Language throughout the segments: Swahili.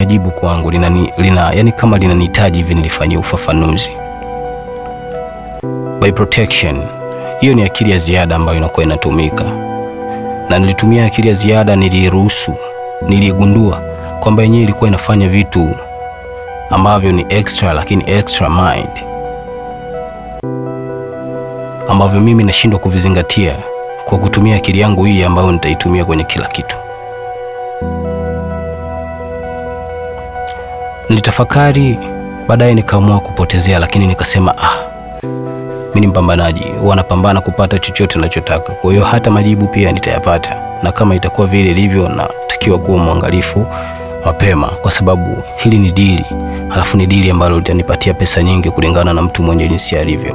jibu kwangu yani kama linanihitaji hivi nilifanyia ufafanuzi. By protection, hiyo ni akili ya ziada ambayo inakuwa inatumika. Na nilitumia akili ya ziada, niligundua kwamba yenyewe ilikuwa inafanya vitu ambavyo ni extra, lakini extra mind, ambavyo mimi nashindwa kuvizingatia kwa kutumia akili yangu hii ambayo nitaitumia kwenye kila kitu. Nilitafakari, baadaye nikaamua kupotezea, lakini nikasema mimi ni mpambanaji, wanapambana kupata chochote ninachotaka. Kwa hiyo hata majibu pia nitayapata, na kama itakuwa vile ilivyo, natakiwa kuwa mwangalifu mapema, kwa sababu hili ni dili, halafu ni dili ambalo litanipatia pesa nyingi kulingana na mtu mwenye jinsi alivyo.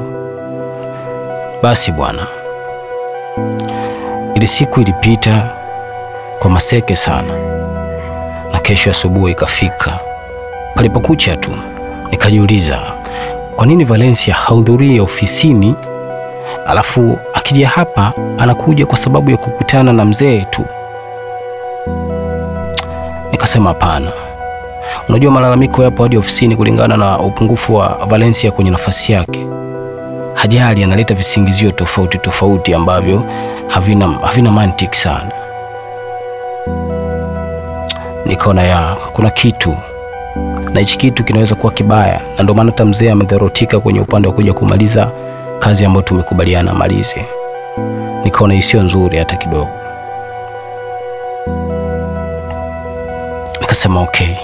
Basi bwana, ile siku ilipita kwa maseke sana, na kesho asubuhi ikafika. Palipokucha tu nikajiuliza, kwa nini Valencia hahudhurii ofisini, alafu akija hapa anakuja kwa sababu ya kukutana na mzee tu? Nikasema hapana. Unajua malalamiko yapo hadi ofisini kulingana na upungufu wa Valencia kwenye nafasi yake. Hajali, analeta visingizio tofauti ambavyo havina mantiki sana. Nikaona kuna kitu, na hichi kitu kinaweza kuwa kibaya, na ndio maana hata mzee amedhorotika kwenye upande wa kuja kumaliza kazi ambayo tumekubaliana amalize. Nikaona isiyo nzuri hata kidogo. Nikasema okay,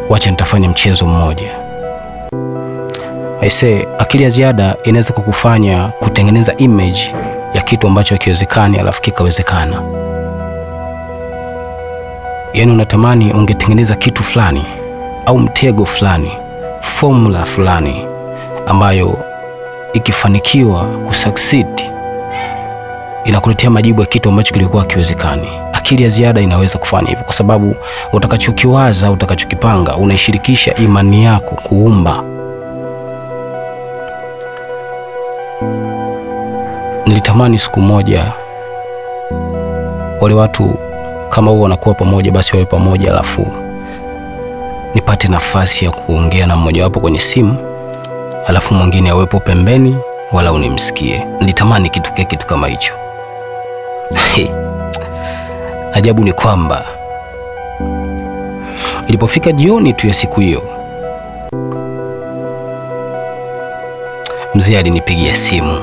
wacha nitafanya mchezo mmoja. Akili ya ziada inaweza kukufanya kutengeneza image ya kitu ambacho hakiwezekani alafu kikawezekana. Yani unatamani ungetengeneza kitu fulani au mtego fulani, formula fulani ambayo ikifanikiwa kusucceed inakuletea majibu ya kitu ambacho kilikuwa hakiwezekani. Akili ya ziada inaweza kufanya hivyo kwa sababu utakachokiwaza, utakachokipanga, unaishirikisha imani yako kuumba. Nilitamani siku moja wale watu kama huo wanakuwa pamoja, basi wawe pamoja, alafu nipate nafasi ya kuongea na mmoja wapo kwenye simu, alafu mwingine awepo pembeni wala unimsikie. Nilitamani kitu kama hicho. Ajabu ni kwamba ilipofika jioni tu ya siku hiyo, mzee alinipigia simu,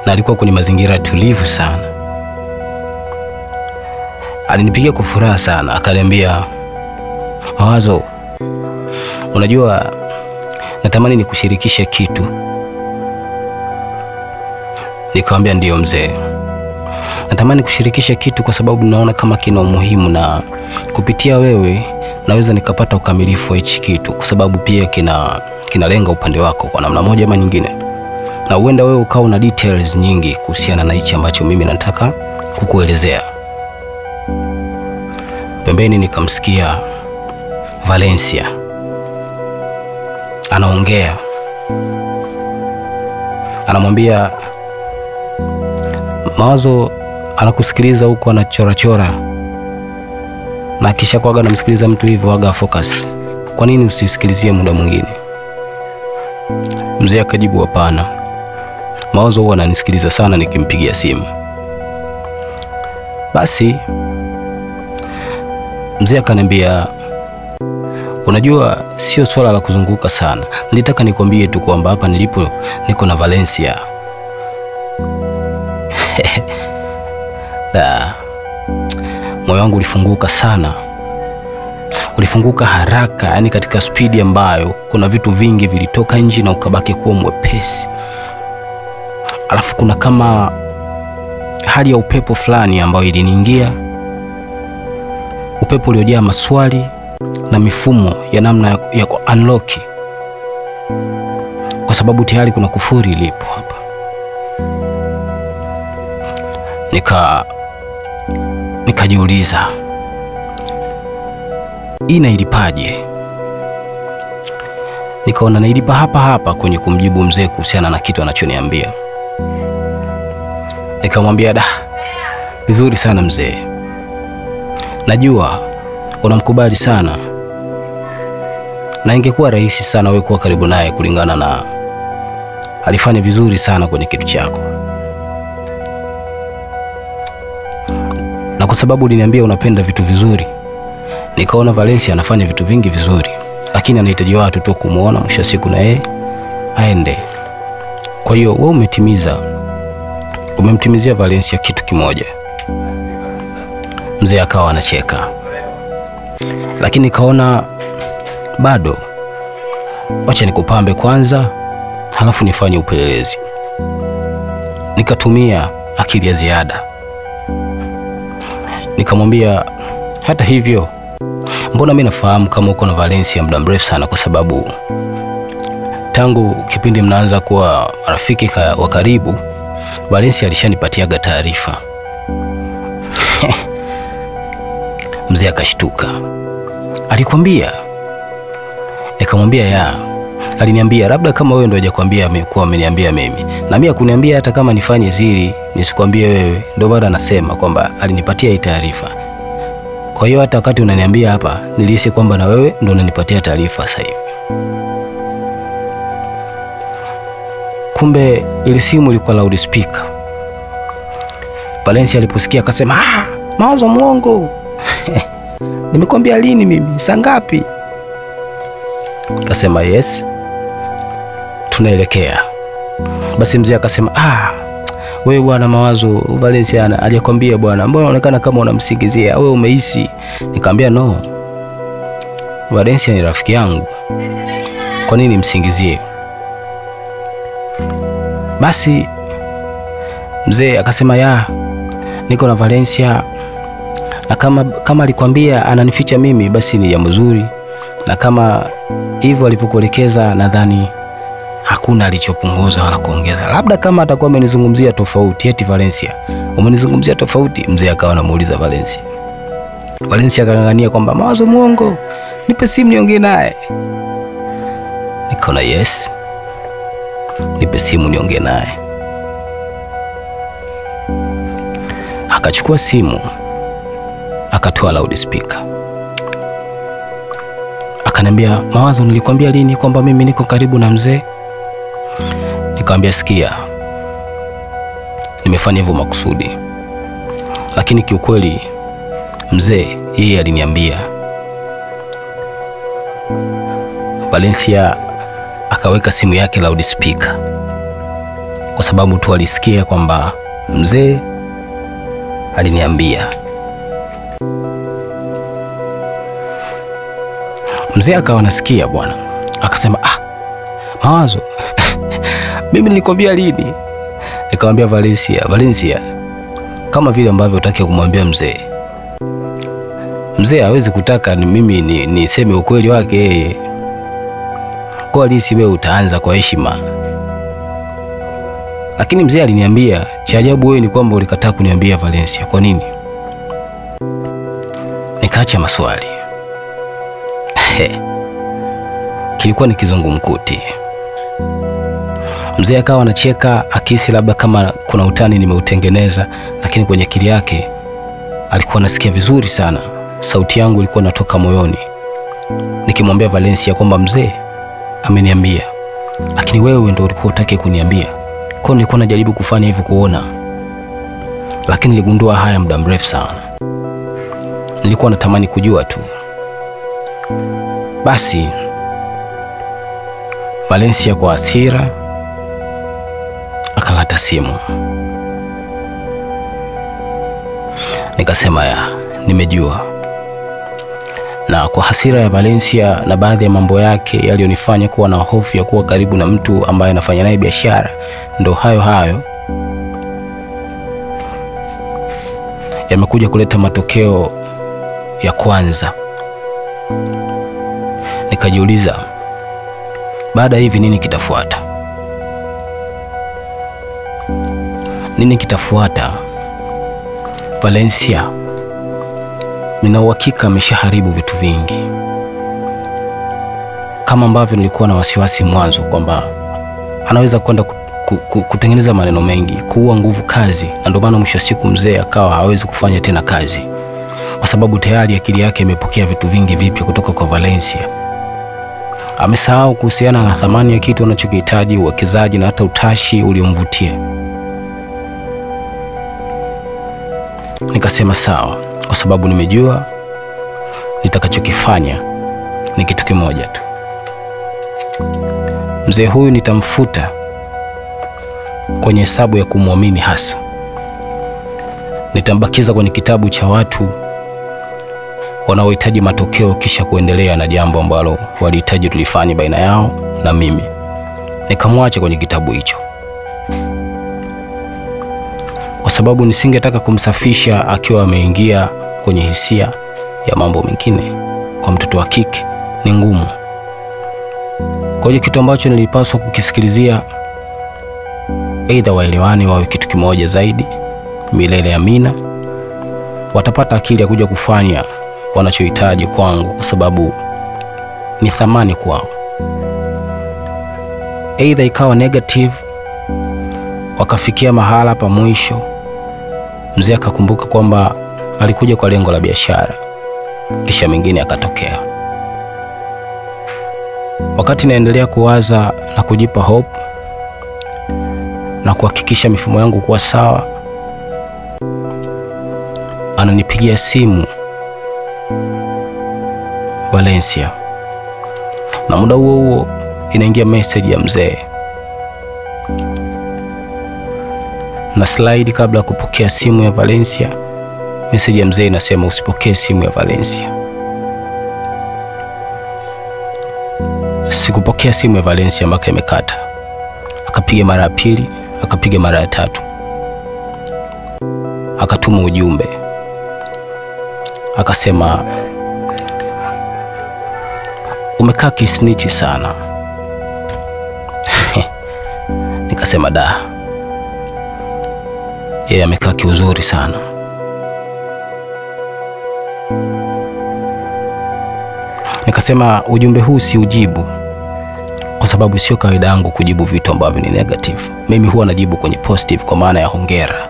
na alikuwa kwenye mazingira tulivu sana. Alinipigia kwa furaha sana, akaniambia, Mawazo, unajua natamani nikushirikishe kitu. Nikamwambia ndio mzee, natamani kushirikisha kitu kwa sababu naona kama kina umuhimu, na kupitia wewe naweza nikapata ukamilifu wa hichi kitu, kwa sababu pia kinalenga upande wako kwa namna moja ama nyingine, na huenda wewe ukao na details nyingi kuhusiana na hichi ambacho mimi nataka kukuelezea. Pembeni nikamsikia Valencia anaongea, anamwambia Mawazo anakusikiliza huko anachora, na kisha kwaga namsikiliza mtu hivyo waga focus. Kwa nini usisikilizie muda mwingine? Mzee akajibu hapana, Mawazo huwa ananisikiliza sana nikimpigia simu. Basi mzee akaniambia, unajua sio swala la kuzunguka sana, nilitaka nikwambie tu kwamba hapa nilipo niko na Valencia. Moyo wangu ulifunguka sana, ulifunguka haraka, yani katika spidi ambayo kuna vitu vingi vilitoka nje na ukabaki kuwa mwepesi. Alafu kuna kama hali ya upepo fulani ambayo iliniingia, upepo uliojaa maswali na mifumo ya namna ya unlock, kwa sababu tayari kuna kufuri ilipo hapa. Nikajiuliza, inailipaje? Nikaona nailipa hapa kwenye kumjibu mzee kuhusiana na kitu anachoniambia. Nikamwambia, vizuri sana mzee, najua unamkubali sana na ingekuwa rahisi sana wewe kuwa karibu naye kulingana na alifanya vizuri sana kwenye kitu chako. Na kwa sababu uliniambia unapenda vitu vizuri, nikaona Valencia anafanya vitu vingi vizuri, lakini anahitaji watu tu kumuona mwisho siku na yeye aende. Kwa hiyo wewe umemtimizia Valencia kitu kimoja. Mzee akawa anacheka, lakini kaona bado, wacha nikupambe kwanza, halafu nifanye upelelezi. Nikatumia akili ya ziada, nikamwambia, hata hivyo, mbona mimi nafahamu kama uko na Valencia muda mrefu sana, kwa sababu tangu kipindi mnaanza kuwa marafiki wa karibu, Valencia alishanipatiaga taarifa. Mzee akashtuka. Alikwambia? Nikamwambia ya, aliniambia labda kama wewe ndio hajakwambia amekuwa ameniambia mimi. Na mimi akuniambia hata kama nifanye siri nisikwambie wewe, ndio bado anasema kwamba alinipatia hii taarifa. Kwa hiyo hata wakati unaniambia hapa nilihisi kwamba na wewe ndio unanipatia taarifa sasa hivi. Kumbe ile simu ilikuwa loudspeaker. Valencia aliposikia akasema, Mawazo mwongo. Nimekwambia lini mimi? Saa ngapi? Akasema yes, tunaelekea. Basi mzee akasema, wewe bwana Mawazo, Valencia alikwambia bwana, mbona unaonekana kama unamsingizia, wewe umehisi? Nikamwambia no, Valencia ni rafiki yangu, kwa nini msingizie? Basi mzee akasema niko na Valencia, na kama alikwambia ananificha mimi, basi ni jambo zuri, na kama hivyo alivyokuelekeza nadhani hakuna alichopunguza wala kuongeza. Labda kama atakuwa amenizungumzia tofauti, eti Valencia, umenizungumzia tofauti. Mzee akawa anamuuliza Valencia. Valencia akangangania kwamba Mawazo mwongo, nipe simu niongee naye. Nikaona yes, nipe simu niongee naye. Akachukua simu, akatoa loudspeaker. Akaniambia, Mawazo, nilikwambia lini kwamba mimi niko karibu na mzee? Nikamwambia, sikia, nimefanya hivyo makusudi, lakini kiukweli mzee yeye aliniambia. Valencia akaweka simu yake loudspeaker kwa sababu tu alisikia kwamba mzee aliniambia. Mzee akawa anasikia bwana, akasema, Mawazo, mimi nilikwambia lini? Nikamwambia Valencia, kama vile ambavyo utaki kumwambia mzee. Mzee hawezi kutaka ni mimi niseme ukweli wake yeye. Kwa lisi wewe utaanza kwa heshima. Lakini mzee aliniambia, cha ajabu wewe ni kwamba ulikataa kuniambia Valencia. Kwa nini? Nikaacha maswali. Kilikuwa ni kizungumkuti. Mzee akawa anacheka akihisi labda kama kuna utani nimeutengeneza, lakini kwenye akili yake alikuwa anasikia vizuri sana. Sauti yangu ilikuwa inatoka moyoni nikimwambia Valencia kwamba mzee ameniambia, lakini wewe ndio ulikuwa utaki kuniambia. Kwa nilikuwa najaribu kufanya hivyo kuona, lakini niligundua haya muda mrefu sana. Nilikuwa natamani kujua tu. Basi Valencia kwa hasira akakata simu. Nikasema nimejua. Na kwa hasira ya Valencia na baadhi ya mambo yake yalionifanya kuwa na hofu ya kuwa karibu na mtu ambaye anafanya naye biashara, ndo hayo yamekuja kuleta matokeo ya kwanza. Nikajiuliza, baada hivi nini kitafuata? Nini kitafuata? Valencia nina uhakika ameshaharibu vitu vingi, kama ambavyo nilikuwa na wasiwasi mwanzo kwamba anaweza kwenda kutengeneza maneno mengi, kuua nguvu kazi, na ndio maana mwisho siku mzee akawa hawezi kufanya tena kazi. kwa sababu tayari akili yake imepokea vitu vingi vipya kutoka kwa Valencia. Amesahau kuhusiana na thamani ya kitu anachokihitaji, uwekezaji na hata utashi uliomvutia. Nikasema sawa, kwa sababu nimejua nitakachokifanya ni kitu kimoja tu. Mzee huyu nitamfuta kwenye hesabu ya kumwamini hasa. Nitambakiza kwenye kitabu cha watu wanaohitaji matokeo kisha kuendelea na jambo ambalo walihitaji tulifanye baina yao na mimi. Nikamwacha kwenye kitabu hicho, kwa sababu nisingetaka kumsafisha akiwa ameingia kwenye hisia ya mambo mengine. Kwa mtoto wa kike ni ngumu. Kwa hiyo kitu ambacho nilipaswa kukisikilizia, aidha waelewane wawe kitu kimoja zaidi milele amina, watapata akili ya kuja kufanya wanachohitaji kwangu kwa sababu ni thamani kwao. Aidha ikawa negative, wakafikia mahala pa mwisho, mzee akakumbuka kwamba alikuja kwa lengo la biashara, kisha mengine akatokea. Wakati naendelea kuwaza na kujipa hope na kuhakikisha mifumo yangu kuwa sawa, ananipigia simu Valencia, na muda huo huo inaingia message ya mzee. Na slide kabla ya kupokea simu ya Valencia, message ya mzee inasema usipokee simu ya Valencia. Sikupokea simu ya Valencia mpaka imekata. Akapiga mara ya pili, akapiga mara ya tatu. Akatuma ujumbe. Akasema, umekaa kisnichi sana. Nikasema da, yeye amekaa kiuzuri sana. Nikasema ujumbe huu si ujibu, kwa sababu sio kawaida yangu kujibu vitu ambavyo ni negative. Mimi huwa najibu kwenye positive kwa maana ya hongera.